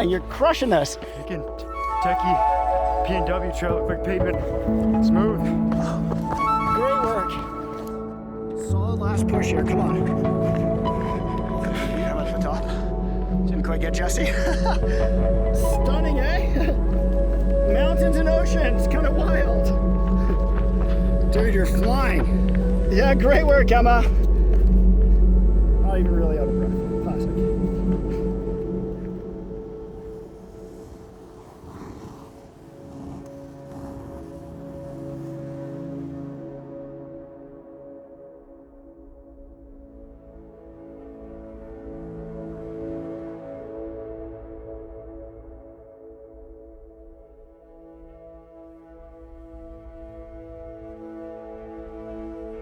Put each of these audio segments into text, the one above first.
flying. You're crushing us. Again, techie P&W trail, quick pavement, smooth. Great work. Solid last push here, come on. Yeah, I'm at the top. Didn't quite get Jesse. Stunning, eh? Mountains and oceans, kind of wild. Dude, you're flying. Yeah, great work, Emma. Not even really out of breath. Classic.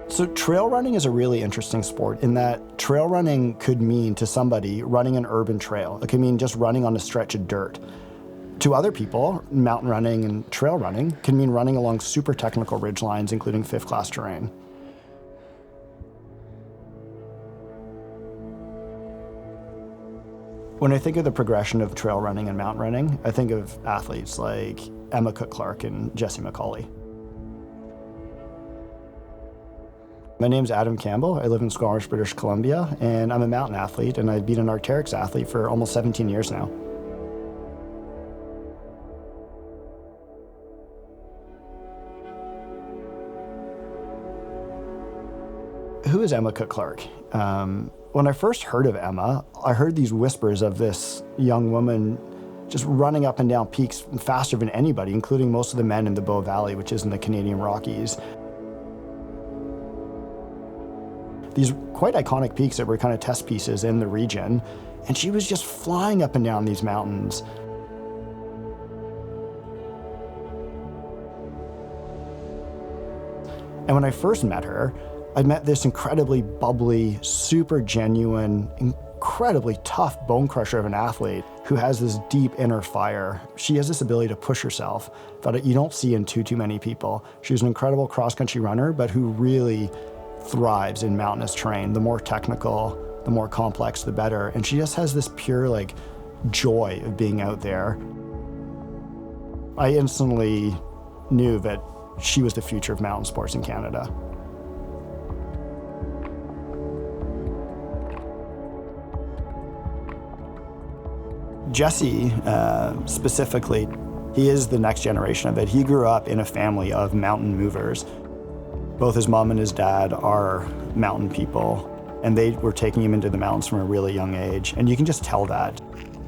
So trail running is a really interesting sport in that trail running could mean to somebody running an urban trail. It could mean just running on a stretch of dirt. To other people, mountain running and trail running can mean running along super technical ridge lines, including fifth class terrain. When I think of the progression of trail running and mountain running, I think of athletes like Emma Cook-Clark and Jessie McCauley. My name's Adam Campbell. I live in Squamish, British Columbia, and I'm a mountain athlete, and I've been an Arc'teryx athlete for almost 17 years now. Who is Emma Cook-Clark? When I first heard of Emma, I heard these whispers of this young woman just running up and down peaks faster than anybody, including most of the men in the Bow Valley, which is in the Canadian Rockies. These quite iconic peaks that were kind of test pieces in the region, and she was just flying up and down these mountains. And when I first met her, I met this incredibly bubbly, super genuine, incredibly tough bone crusher of an athlete who has this deep inner fire. She has this ability to push herself that you don't see in too many people. She's an incredible cross-country runner, but who really thrives in mountainous terrain. The more technical, the more complex, the better. And she just has this pure joy of being out there. I instantly knew that she was the future of mountain sports in Canada. Jesse, specifically, he is the next generation of it. He grew up in a family of mountain movers. Both his mom and his dad are mountain people, and they were taking him into the mountains from a really young age. And you can just tell that.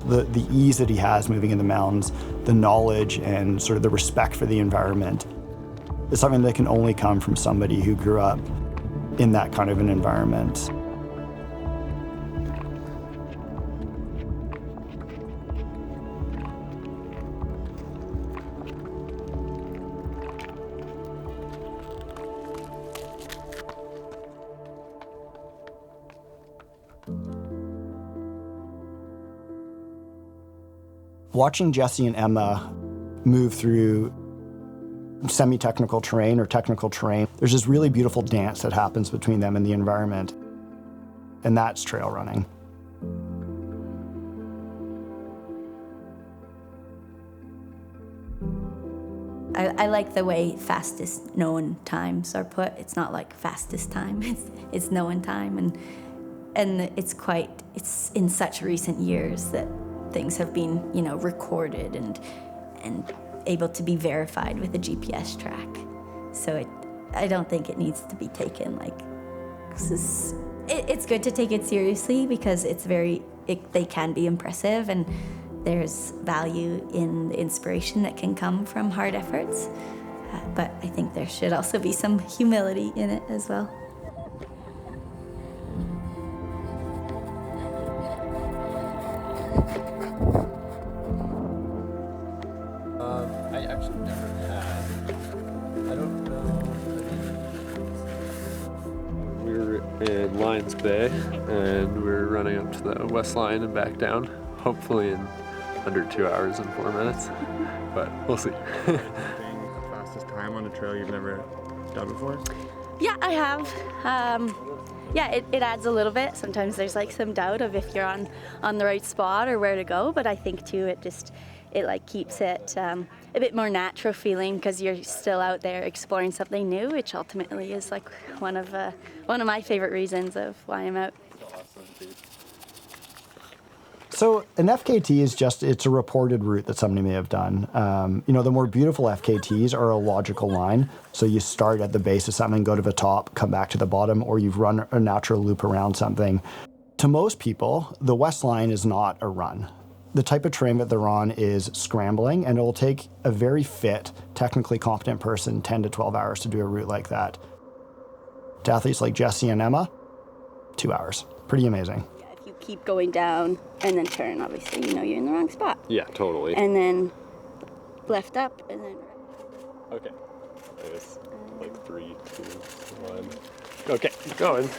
The ease that he has moving in the mountains, the knowledge and sort of the respect for the environment is something that can only come from somebody who grew up in that kind of an environment. Watching Jesse and Emma move through semi-technical terrain or technical terrain, there's this really beautiful dance that happens between them and the environment, and that's trail running. I like the way fastest known times are put. It's not like fastest time, it's known time, and it's in such recent years that things have been, recorded and able to be verified with a GPS track. So I don't think it needs to be taken it's good to take it seriously because they can be impressive, and there's value in the inspiration that can come from hard efforts. But I think there should also be some humility in it as well. I actually never had. I don't know. We were in Lions Bay, and we were running up to the West Lion and back down, hopefully in under 2 hours and 4 minutes, but we'll see. The fastest time on a trail you've never done before? Yeah, I have. Yeah, it adds a little bit. Sometimes there's like some doubt of if you're on the right spot or where to go, but I think too it like keeps it a bit more natural feeling because you're still out there exploring something new, which ultimately is like one of my favorite reasons of why I'm out. So an FKT is it's a reported route that somebody may have done. The more beautiful FKTs are a logical line. So you start at the base of something, go to the top, come back to the bottom, or you've run a natural loop around something. To most people, the West Line is not a run. The type of terrain that they're on is scrambling, and it will take a very fit, technically competent person 10 to 12 hours to do a route like that. To athletes like Jessie and Emma, 2 hours. Pretty amazing. If you keep going down and then turn, obviously, you're in the wrong spot. Yeah, totally. And then left up and then right. Okay. It's like 3, 2, 1. Okay, going.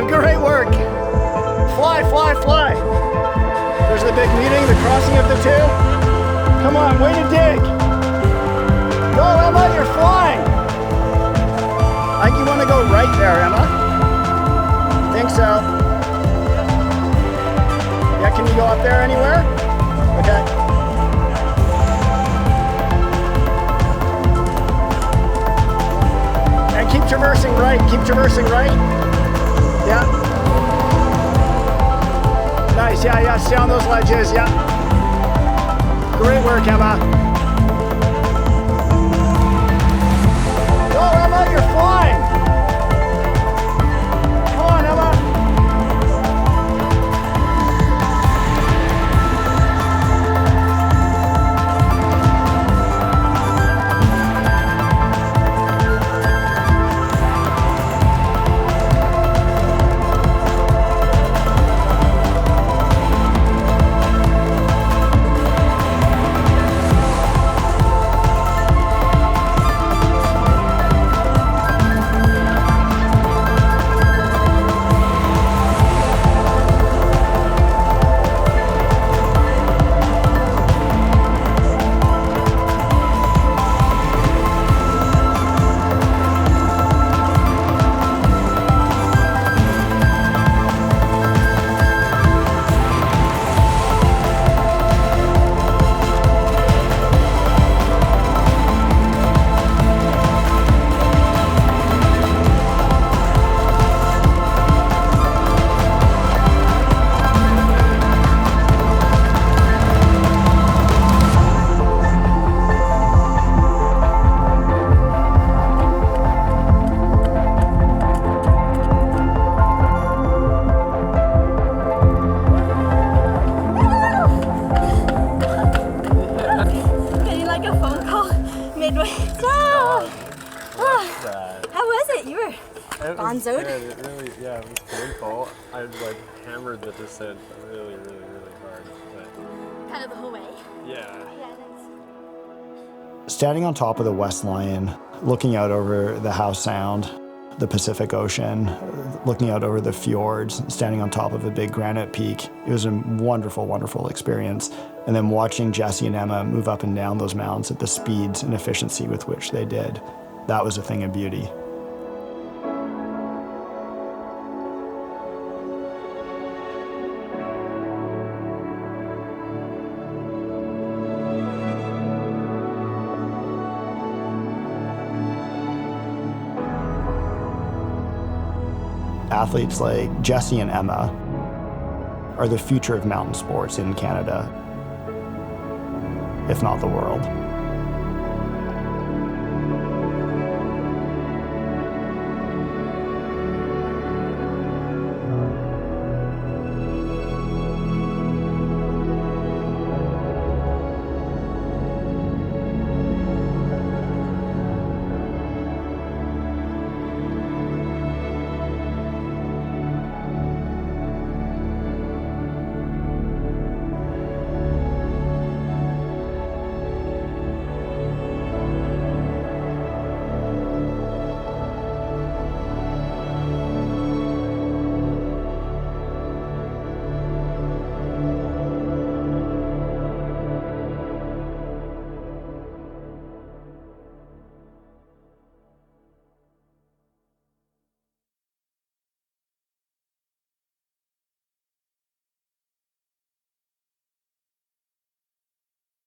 Great work. Fly, fly, fly. There's the big meeting, the crossing of the two. Come on, way to dig. Go, Emma, you're flying. I think you want to go right there, Emma. Think so. Yeah, can you go up there anywhere? Okay. And keep traversing right, keep traversing right. Yeah. Nice, yeah, stay on those ledges, yeah. Great work, Emma. Go, Emma, you're flying. Come on, Emma. It was painful. I hammered the descent really hard. But Kind of the whole way. yeah. Standing on top of the West Lion, looking out over the Howe Sound, the Pacific Ocean, looking out over the fjords, standing on top of a big granite peak. It was a wonderful, wonderful experience. And then watching Jessie and Emma move up and down those mountains at the speeds and efficiency with which they did, that was a thing of beauty. Athletes like Jesse and Emma are the future of mountain sports in Canada, if not the world.